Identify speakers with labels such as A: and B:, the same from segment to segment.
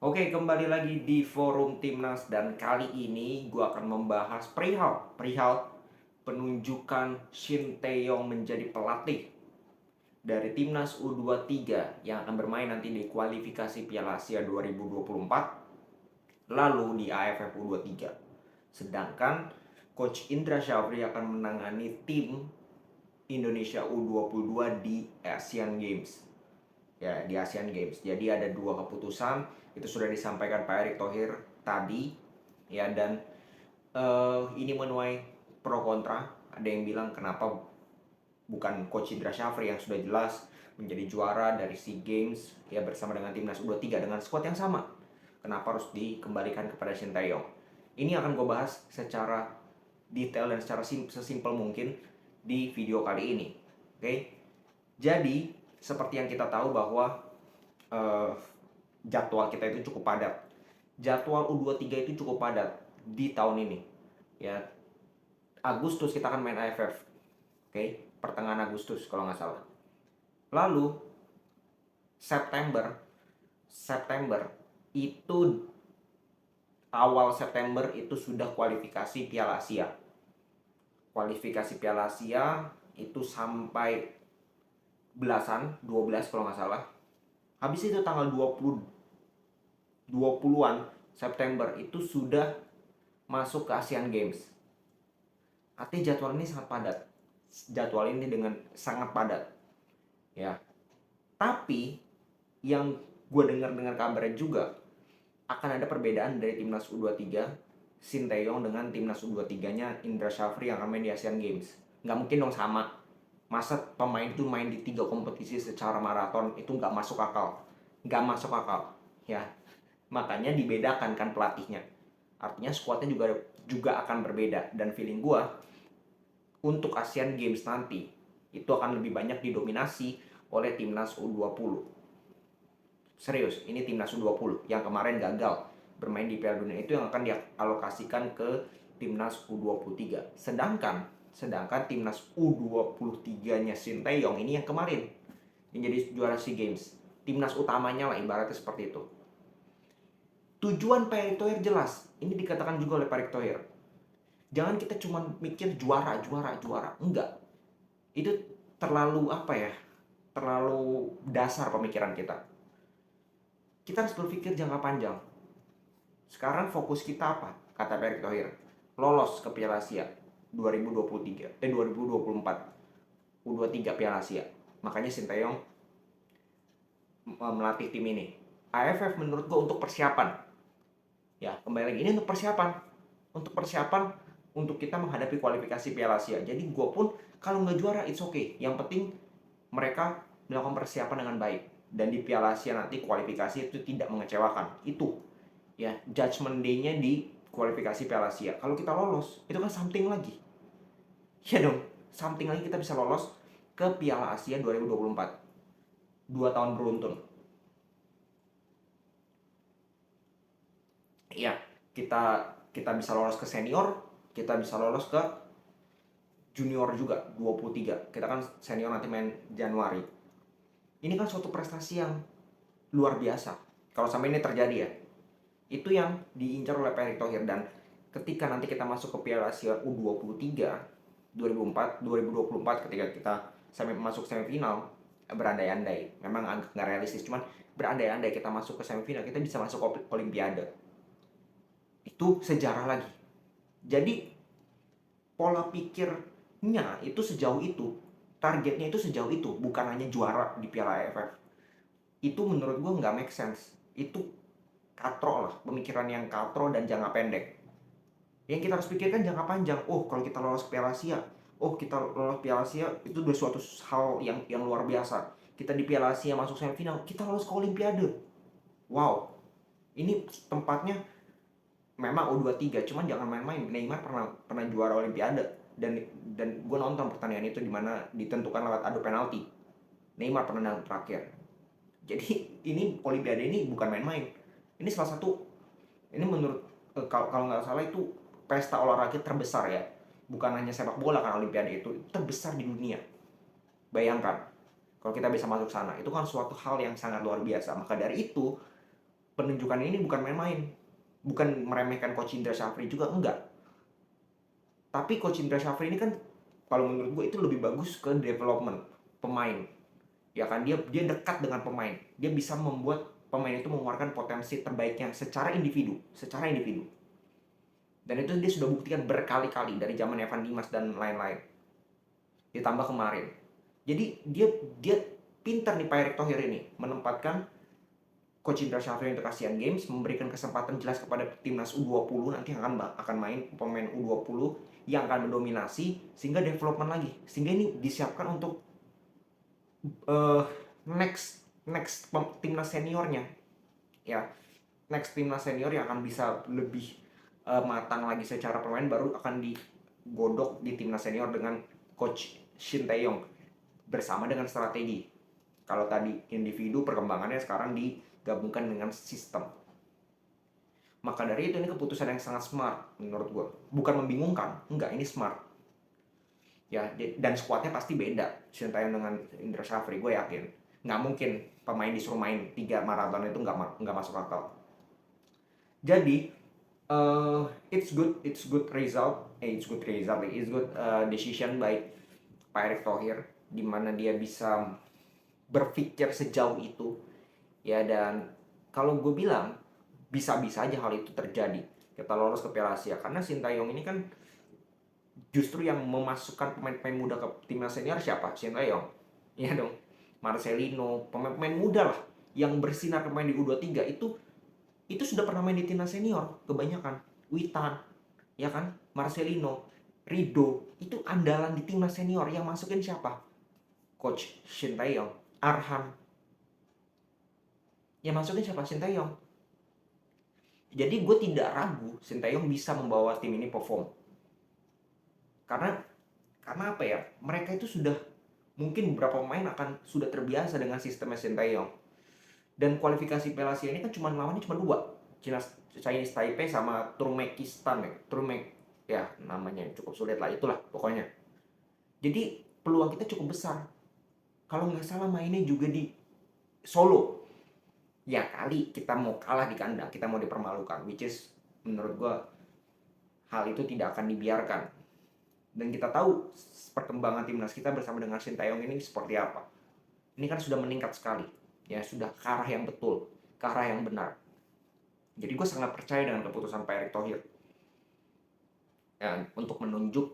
A: Oke, kembali lagi di forum Timnas dan kali ini gue akan membahas perihal penunjukan Shin Tae-yong menjadi pelatih dari Timnas U23 yang akan bermain nanti di kualifikasi Piala Asia 2024 lalu di AFF U23. Sedangkan Coach Indra Syafri akan menangani tim Indonesia U22 di Asian Games. Ya, di Asian Games. Jadi ada dua keputusan, itu sudah disampaikan Pak Erick Thohir tadi, ya. Dan ini menuai pro kontra. Ada yang bilang kenapa bukan Coach Indra Syafri yang sudah jelas menjadi juara dari SEA Games ya bersama dengan timnas U23 dengan skuad yang sama. Kenapa harus dikembalikan kepada Shin Tae-yong? Ini akan gue bahas secara detail dan secara sesimpel mungkin di video kali ini. Oke? Jadi, seperti yang kita tahu bahwa uh, jadwal kita itu cukup padat. Jadwal U23 itu cukup padat di tahun ini. Ya, Agustus kita akan main AFF. Oke, pertengahan Agustus kalau nggak salah. Lalu September September itu awal September itu sudah kualifikasi Piala Asia. Kualifikasi Piala Asia itu sampai belasan, 12 kalau nggak salah. Habis itu tanggal 20-an September itu sudah masuk ke Asian Games. Artinya jadwal ini sangat padat. Jadwal ini dengan sangat padat. Ya. Tapi yang gue dengar kabarnya juga akan ada perbedaan dari timnas U23 Shin Tae-yong dengan timnas U23-nya Indra Syafri yang akan main di Asian Games. Nggak mungkin dong sama. Masa pemain itu main di 3 kompetisi secara maraton, itu nggak masuk akal. Nggak masuk akal. Ya, makanya dibedakan kan pelatihnya. Artinya skuadnya juga akan berbeda. Dan feeling gue untuk Asian Games nanti itu akan lebih banyak didominasi oleh timnas U20. Serius, ini timnas U20 yang kemarin gagal bermain di Piala Dunia itu yang akan dialokasikan ke timnas U23. Sedangkan timnas U23-nya Shin Tae-yong ini yang kemarin yang jadi juara SEA Games. Timnas utamanya lah ibaratnya seperti itu. Tujuan Pak Erick Thohir jelas. Ini dikatakan juga oleh Pak Erick Thohir. Jangan kita cuma mikir juara. Enggak. Itu terlalu apa ya? Terlalu dasar pemikiran kita. Kita harus berpikir jangka panjang. Sekarang fokus kita apa? Kata Pak Erick Thohir. Lolos ke Piala Asia 2024. U23 Piala Asia. Makanya Shin Tae-yong melatih tim ini. AFF menurut gue untuk persiapan. Ya, kembali lagi ini untuk persiapan. Untuk persiapan untuk kita menghadapi kualifikasi Piala Asia. Jadi gue pun kalau nggak juara it's okay. Yang penting mereka melakukan persiapan dengan baik. Dan di Piala Asia nanti kualifikasi itu tidak mengecewakan. Itu ya judgment day-nya di kualifikasi Piala Asia. Kalau kita lolos, itu kan something lagi. Ya dong, something lagi kita bisa lolos ke Piala Asia 2024. 2 tahun beruntun. Ya, kita kita bisa lolos ke senior, kita bisa lolos ke junior juga 23. Kita kan senior nanti main Januari. Ini kan suatu prestasi yang luar biasa. Kalau sampai ini terjadi ya. Itu yang diincar oleh Pak Erick Thohir. Dan ketika nanti kita masuk ke Piala Asia U23 2024 ketika kita masuk semifinal, berandai-andai, memang agak nggak realistis, cuman berandai-andai kita masuk ke semifinal, kita bisa masuk ke Olimpiade. Itu sejarah lagi. Jadi pola pikirnya itu sejauh itu, targetnya itu sejauh itu, bukan hanya juara di Piala AFF. Itu menurut gue nggak make sense. Itu katro lah, pemikiran yang katro dan jangka pendek. Yang kita harus pikirkan jangka panjang. Oh, kalau kita lolos ke Piala Asia, oh kita lolos Piala Asia itu udah suatu hal yang luar biasa. Kita di Piala Asia masuk semifinal, kita lolos ke Olimpiade. Wow, ini tempatnya memang U23, cuman jangan main-main. Neymar pernah juara Olimpiade dan gue nonton pertandingan itu di mana ditentukan lewat adu penalti. Neymar pernah terakhir. Jadi ini Olimpiade ini bukan main-main. Ini salah satu, ini menurut kalau nggak salah itu pesta olahraga terbesar ya. Bukan hanya sepak bola kan, Olimpiade itu terbesar di dunia. Bayangkan kalau kita bisa masuk sana, itu kan suatu hal yang sangat luar biasa. Maka dari itu penunjukan ini bukan main-main. Bukan meremehkan Coach Indra Syafri juga, enggak. Tapi Coach Indra Syafri ini kan kalau menurut gue itu lebih bagus ke development pemain. Ya kan, dia dekat dengan pemain. Dia bisa membuat pemain itu mengeluarkan potensi terbaiknya secara individu. Dan itu dia sudah buktikan berkali-kali dari zaman Evan Dimas dan lain-lain. Ditambah kemarin. Jadi dia pintar nih Pak Erick Thohir ini menempatkan Coach Indra Syafri untuk Asian Games, memberikan kesempatan jelas kepada timnas U20 nanti akan main pemain U20 yang akan mendominasi sehingga development lagi. Sehingga ini disiapkan untuk uh, next timnas seniornya. Ya, next timnas senior yang akan bisa lebih matang lagi secara permainan, baru akan digodok di timnas senior dengan Coach Shin Tae-yong bersama dengan strategi. Kalau tadi individu, perkembangannya sekarang digabungkan dengan sistem. Maka dari itu ini keputusan yang sangat smart menurut gue. Bukan membingungkan, enggak, ini smart. Ya, dan squadnya pasti beda Shin Tae-yong dengan Indra Syafri, gue yakin. Nggak mungkin pemain disuruh main 3 maraton itu nggak masuk akal. Jadi it's good result, it's good decision by Pak Erick Thohir, di mana dia bisa berpikir sejauh itu ya. Dan kalau gue bilang bisa-bisa aja hal itu terjadi, kita lolos ke Piala Asia, karena Shin Tae-yong ini kan justru yang memasukkan pemain-pemain muda ke timnas senior. Siapa? Shin Tae-yong, iya dong. Marcelino, pemain-pemain muda lah yang bersinar pemain di U23 itu sudah pernah main di timnas senior kebanyakan. Witan, ya kan, Marcelino, Rido, itu andalan di timnas senior. Yang masukin siapa? Coach Shin Tae-yong. Arhan, yang masukin siapa? Shin Tae-yong. Jadi gue tidak ragu Shin Tae-yong bisa membawa tim ini perform, karena apa ya, mereka itu sudah, mungkin beberapa pemain akan sudah terbiasa dengan sistem Shin Tae-yong. Dan kualifikasi Piala Asia ini kan lawannya cuma 2, Chinese Taipei sama Turkmenistan ya namanya cukup sulit lah, itulah pokoknya. Jadi peluang kita cukup besar. Kalau nggak salah mainnya juga di Solo. Ya kali kita mau kalah di kandang, kita mau dipermalukan, which is menurut gua hal itu tidak akan dibiarkan. Dan kita tahu perkembangan timnas kita bersama dengan Shin Tae-yong ini seperti apa. Ini kan sudah meningkat sekali. Ya sudah ke arah yang betul, ke arah yang benar. Jadi gue sangat percaya dengan keputusan Pak Erick Thohir ya, untuk menunjuk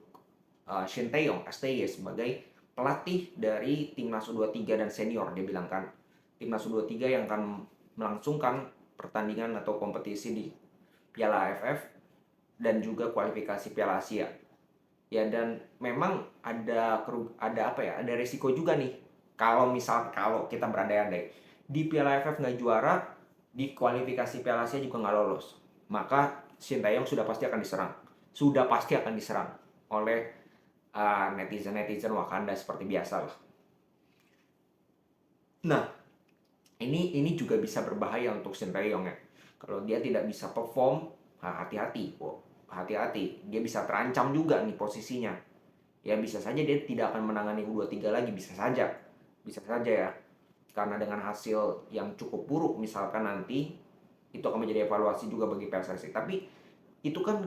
A: Shin Tae-yong STY sebagai pelatih dari timnas U23 dan senior. Dia bilang kan timnas U23 yang akan melangsungkan pertandingan atau kompetisi di Piala AFF dan juga kualifikasi Piala Asia. Ya, dan memang ada apa ya, ada risiko juga nih kalau kita berandai-andai di Piala AFF nggak juara, di kualifikasi Piala Asia juga nggak lolos, maka Shin Tae-yong sudah pasti akan diserang oleh netizen Wakanda seperti biasa lah. Nah, ini juga bisa berbahaya untuk Shin Tae-yong ya. Kalau dia tidak bisa perform, hati-hati, dia bisa terancam juga nih posisinya. Ya bisa saja dia tidak akan menangani U23 lagi, bisa saja ya. Karena dengan hasil yang cukup buruk misalkan nanti, itu akan menjadi evaluasi juga bagi PSSI. Tapi itu kan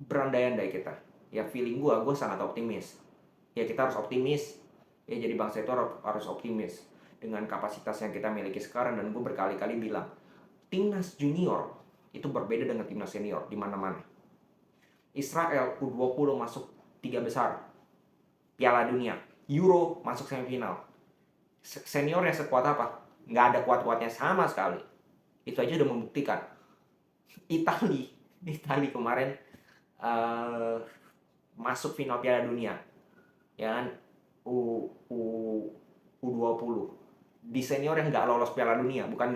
A: berandai-andai kita. Ya feeling gue sangat optimis. Ya kita harus optimis. Ya jadi bangsa itu harus optimis dengan kapasitas yang kita miliki sekarang. Dan gue berkali-kali bilang, timnas junior itu berbeda dengan timnas senior di mana-mana. Israel U20 masuk 3 besar Piala Dunia, Euro masuk semifinal. Senior yang sekuat apa? Nggak ada kuat-kuatnya sama sekali. Itu aja udah membuktikan. Itali kemarin masuk final Piala Dunia, ya kan, U20 di senior yang nggak lolos Piala Dunia, bukan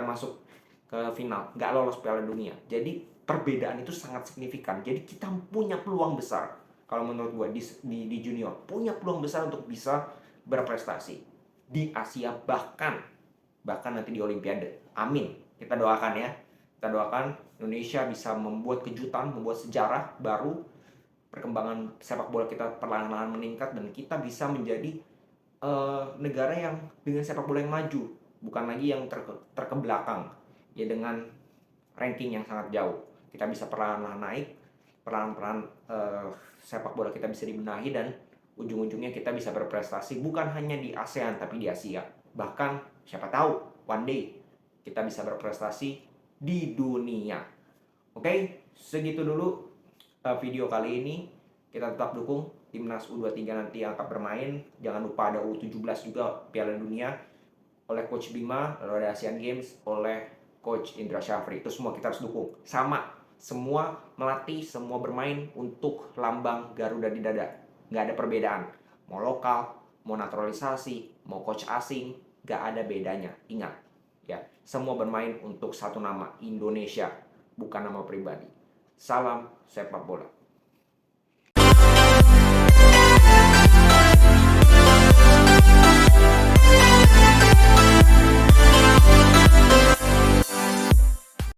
A: masuk ke final, nggak lolos Piala Dunia. Jadi perbedaan itu sangat signifikan. Jadi kita punya peluang besar, kalau menurut gue di junior punya peluang besar untuk bisa berprestasi di Asia, bahkan nanti di Olimpiade. Amin, kita doakan ya. Kita doakan Indonesia bisa membuat kejutan, membuat sejarah baru, perkembangan sepak bola kita perlahan-lahan meningkat, dan kita bisa menjadi negara yang dengan sepak bola yang maju, bukan lagi yang terkebelakang ya dengan ranking yang sangat jauh. Kita bisa perlahan-lahan naik, perlahan-lahan sepak bola kita bisa dibenahi, dan ujung-ujungnya kita bisa berprestasi bukan hanya di ASEAN tapi di Asia. Bahkan siapa tahu one day kita bisa berprestasi di dunia. Oke, segitu dulu video kali ini. Kita tetap dukung timnas U23 nanti yang akan bermain. Jangan lupa ada U17 juga Piala Dunia oleh Coach Bima, lalu ada Asian Games oleh Coach Indra Syafri. Itu semua kita harus dukung. Sama, semua melatih, semua bermain untuk lambang Garuda di dada. Nggak ada perbedaan. Mau lokal, mau naturalisasi, mau coach asing, nggak ada bedanya. Ingat, ya, semua bermain untuk satu nama, Indonesia, bukan nama pribadi. Salam sepak bola.